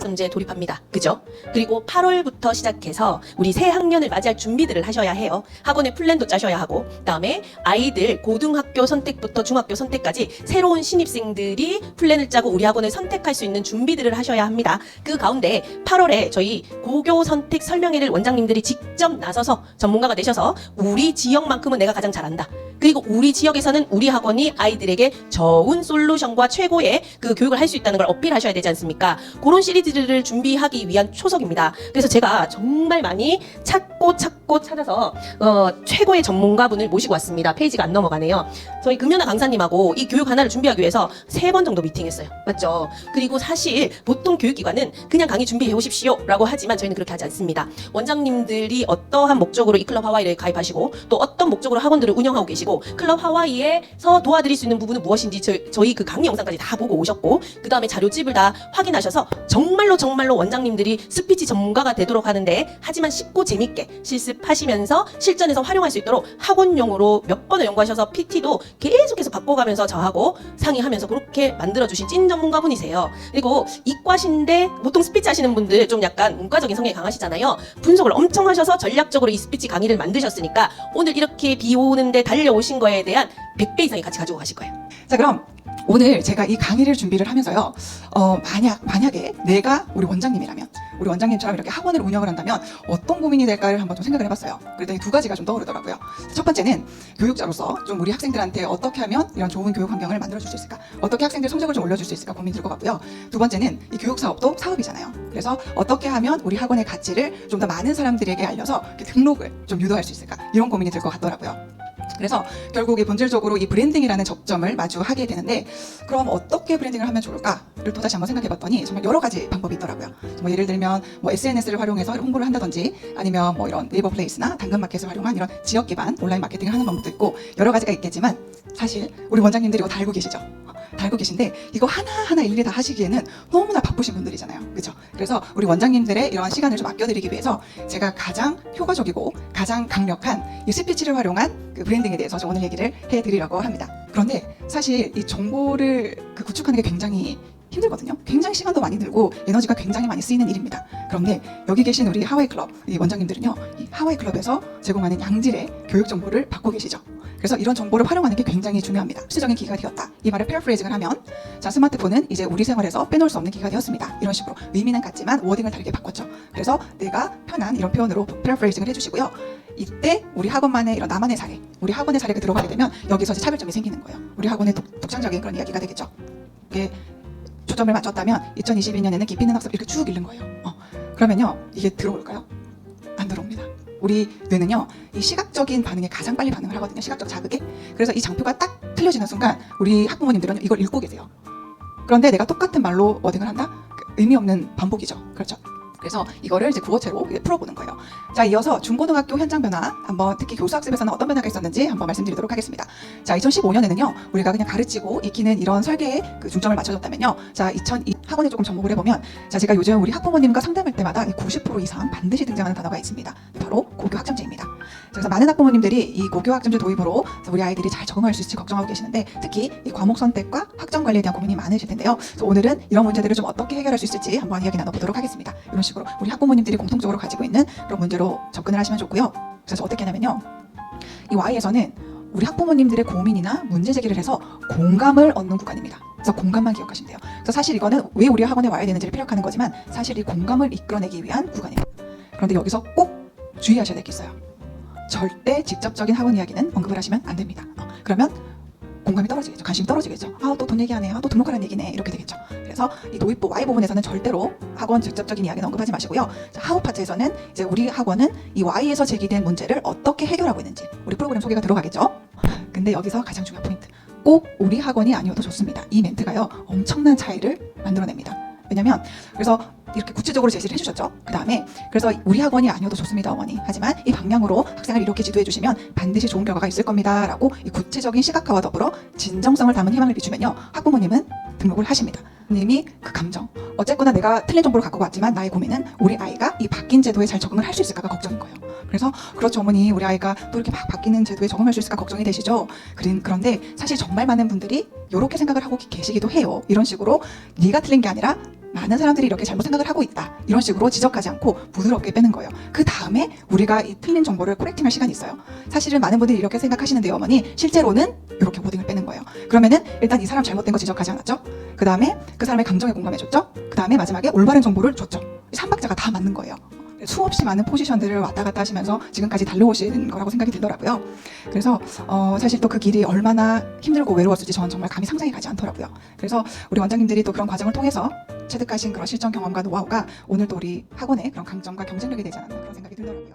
교육학점제 돌입합니다. 그죠? 그리고 8월부터 시작해서 우리 새 학년을 맞이할 준비들을 하셔야 해요. 학원의 플랜도 짜셔야 하고, 그다음에 아이들 고등학교 선택부터 중학교 선택까지 새로운 신입생들이 플랜을 짜고 우리 학원을 선택할 수 있는 준비들을 하셔야 합니다. 그 가운데 8월에 저희 고교 선택 설명회를 원장님들이 직접 나서서 전문가가 되셔서 우리 지역만큼은 내가 가장 잘한다. 그리고 우리 지역에서는 우리 학원이 아이들에게 좋은 솔루션과 최고의 그 교육을 할 수 있다는 걸 어필하셔야 되지 않습니까? 그런 시리즈를 준비하기 위한 초석입니다. 그래서 제가 정말 많이 찾고 찾아서 최고의 전문가분을 모시고 왔습니다. 페이지가 안 넘어가네요. 저희 금연아 강사님하고 이 교육 하나를 준비하기 위해서 3번 정도 미팅했어요. 맞죠? 그리고 사실 보통 교육기관은 그냥 강의 준비해 오십시오 라고 하지만 저희는 그렇게 하지 않습니다. 원장님들이 어떠한 목적으로 이 클럽 하와이를 가입하시고 또 어떤 목적으로 학원들을 운영하고 계시고 클럽 하와이에서 도와드릴 수 있는 부분은 무엇인지 저희 그 강의 영상까지 다 보고 오셨고, 그 다음에 자료집을 다 확인하셔서 정말로 원장님들이 스피치 전문가가 되도록 하는데, 하지만 쉽고 재밌게 실습하시면서 실전에서 활용할 수 있도록 학원용으로 몇 번을 연구하셔서 PT도 계속해서 바꿔가면서 저하고 상의하면서 그렇게 만들어주신 찐 전문가분이세요. 그리고 이과신데 보통 스피치 하시는 분들 좀 약간 문과적인 성향이 강하시잖아요. 분석을 엄청 하셔서 전략적으로 이 스피치 강의를 만드셨으니까 오늘 이렇게 비 오는데 달려오신 거에 대한 100배 이상의 가치 가지고 가실 거예요. 자, 그럼 오늘 제가 이 강의를 준비를 하면서요, 만약에 내가 우리 원장님이라면, 우리 원장님처럼 이렇게 학원을 운영을 한다면 어떤 고민이 될까를 한번 좀 생각을 해봤어요. 그랬더니 2가지가 좀 떠오르더라고요. 첫 번째는 교육자로서 좀 우리 학생들한테 어떻게 하면 이런 좋은 교육 환경을 만들어줄 수 있을까, 어떻게 학생들 성적을 좀 올려줄 수 있을까 고민 들 것 같고요. 2번째는 이 교육 사업도 사업이잖아요. 그래서 어떻게 하면 우리 학원의 가치를 좀 더 많은 사람들에게 알려서 등록을 좀 유도할 수 있을까, 이런 고민이 들 것 같더라고요. 그래서 결국 본질적으로 이 브랜딩이라는 접점을 마주하게 되는데, 그럼 어떻게 브랜딩을 하면 좋을까를 또다시 한번 생각해봤더니 정말 여러 가지 방법이 있더라고요. 뭐 예를 들면 SNS를 활용해서 홍보를 한다든지, 아니면 이런 네이버 플레이스나 당근마켓을 활용한 이런 지역 기반 온라인 마케팅을 하는 방법도 있고 여러 가지가 있겠지만, 사실 우리 원장님들이 이거 다 알고 계시죠? 달고 계신데 이거 하나하나 일일이 다 하시기에는 너무나 바쁘신 분들이잖아요. 그렇죠? 그래서 우리 원장님들의 이러한 시간을 좀 아껴드리기 위해서 제가 가장 효과적이고 가장 강력한 이 스피치를 활용한 그 브랜딩에 대해서 좀 오늘 얘기를 해드리려고 합니다. 그런데 사실 이 정보를 구축하는 게 굉장히 힘들거든요. 굉장히 시간도 많이 들고 에너지가 굉장히 많이 쓰이는 일입니다. 그런데 여기 계신 우리 하와이 클럽 이 원장님들은요, 이 하와이 클럽에서 제공하는 양질의 교육 정보를 받고 계시죠. 그래서 이런 정보를 활용하는 게 굉장히 중요합니다. 필수적인 기기가 되었다. 이 말을 패러프레이징을 하면, 자, 스마트폰은 이제 우리 생활에서 빼놓을 수 없는 기기가 되었습니다. 이런 식으로 의미는 같지만 워딩을 다르게 바꿨죠. 그래서 내가 편한 이런 표현으로 패러프레이징을 해주시고요. 이때 우리 학원만의 이런 나만의 사례, 우리 학원의 사례가 들어가게 되면 여기서 차별점이 생기는 거예요. 우리 학원의 독창적인 그런 이야기가 되겠죠. 이게 초점을 맞췄다면 2022년에는 깊이 있는 학습 이렇게 쭉 읽는 거예요. 그러면요, 이게 들어올까요? 안 들어옵니다. 우리 뇌는요, 이 시각적인 반응에 가장 빨리 반응을 하거든요. 시각적 자극에. 그래서 이 장표가 딱 틀려지는 순간 우리 학부모님들은 이걸 읽고 계세요. 그런데 내가 똑같은 말로 워딩을 한다? 의미 없는 반복이죠. 그렇죠? 그래서 이거를 이제 구어체로 풀어보는 거예요. 자, 이어서 중고등학교 현장 변화, 한번 특히 교수학습에서는 어떤 변화가 있었는지 한번 말씀드리도록 하겠습니다. 자, 2015년에는요, 우리가 그냥 가르치고 익히는 이런 설계에 중점을 맞춰줬다면요, 자, 학원에 조금 접목을 해보면, 자, 제가 요즘 우리 학부모님과 상담할 때마다 90% 이상 반드시 등장하는 단어가 있습니다. 바로 고교학점제입니다. 그래서 많은 학부모님들이 이 고교학점제 도입으로 우리 아이들이 잘 적응할 수 있을지 걱정하고 계시는데, 특히 이 과목 선택과 학점 관리에 대한 고민이 많으실 텐데요. 그래서 오늘은 이런 문제들을 좀 어떻게 해결할 수 있을지 한번 이야기 나눠보도록 하겠습니다. 이런 식으로 우리 학부모님들이 공통적으로 가지고 있는 그런 문제로 접근을 하시면 좋고요. 그래서 어떻게 하냐면요, 이 Y에서는 우리 학부모님들의 고민이나 문제 제기를 해서 공감을 얻는 구간입니다. 그래서 공감만 기억하시면 돼요. 그래서 사실 이거는 왜 우리 학원에 와야 되는지를 피력하는 거지만 사실 이 공감을 이끌어내기 위한 구간입니다. 그런데 여기서 꼭 주의하셔야 될 게 있어요. 절대 직접적인 학원 이야기는 언급을 하시면 안 됩니다. 그러면 공감이 떨어지겠죠. 관심이 떨어지겠죠. 아, 또 돈 얘기하네. 아, 또 등록하라는 얘기네. 이렇게 되겠죠. 그래서 이 도입부 Y 부분에서는 절대로 학원 직접적인 이야기는 언급하지 마시고요. 자, 하우 파트에서는 이제 우리 학원은 이 Y에서 제기된 문제를 어떻게 해결하고 있는지 우리 프로그램 소개가 들어가겠죠. 근데 여기서 가장 중요한 포인트. 꼭 우리 학원이 아니어도 좋습니다. 이 멘트가요, 엄청난 차이를 만들어냅니다. 왜냐면 그래서 이렇게 구체적으로 제시를 해주셨죠. 그 다음에 그래서 우리 학원이 아니어도 좋습니다, 어머니. 하지만 이 방향으로 학생을 이렇게 지도해 주시면 반드시 좋은 결과가 있을 겁니다 라고 이 구체적인 시각화와 더불어 진정성을 담은 희망을 비추면요, 학부모님은 등록을 하십니다. 님이 그 감정, 어쨌거나 내가 틀린 정보를 갖고 왔지만 나의 고민은 우리 아이가 이 바뀐 제도에 잘 적응을 할 수 있을까가 걱정인 거예요. 그래서 그렇죠, 어머니, 우리 아이가 또 이렇게 막 바뀌는 제도에 적응할 수 있을까 걱정이 되시죠. 그런데 사실 정말 많은 분들이 이렇게 생각을 하고 계시기도 해요. 이런 식으로 네가 틀린 게 아니라 많은 사람들이 이렇게 잘못 생각을 하고 있다. 이런 식으로 지적하지 않고 부드럽게 빼는 거예요. 그 다음에 우리가 이 틀린 정보를 코렉팅할 시간이 있어요. 사실은 많은 분들이 이렇게 생각하시는데요, 어머니. 실제로는 이렇게 워딩을 빼는 거예요. 그러면은 일단 이 사람 잘못된 거 지적하지 않았죠? 그 다음에 그 사람의 감정에 공감해줬죠? 그 다음에 마지막에 올바른 정보를 줬죠. 이 3박자가 다 맞는 거예요. 수없이 많은 포지션들을 왔다 갔다 하시면서 지금까지 달려오신 거라고 생각이 들더라고요. 그래서 사실 또 그 길이 얼마나 힘들고 외로웠을지 저는 정말 감히 상상이 가지 않더라고요. 그래서 우리 원장님들이 또 그런 과정을 통해서 체득하신 그런 실전 경험과 노하우가 오늘 또 우리 학원의 그런 강점과 경쟁력이 되지 않았나 그런 생각이 들더라고요.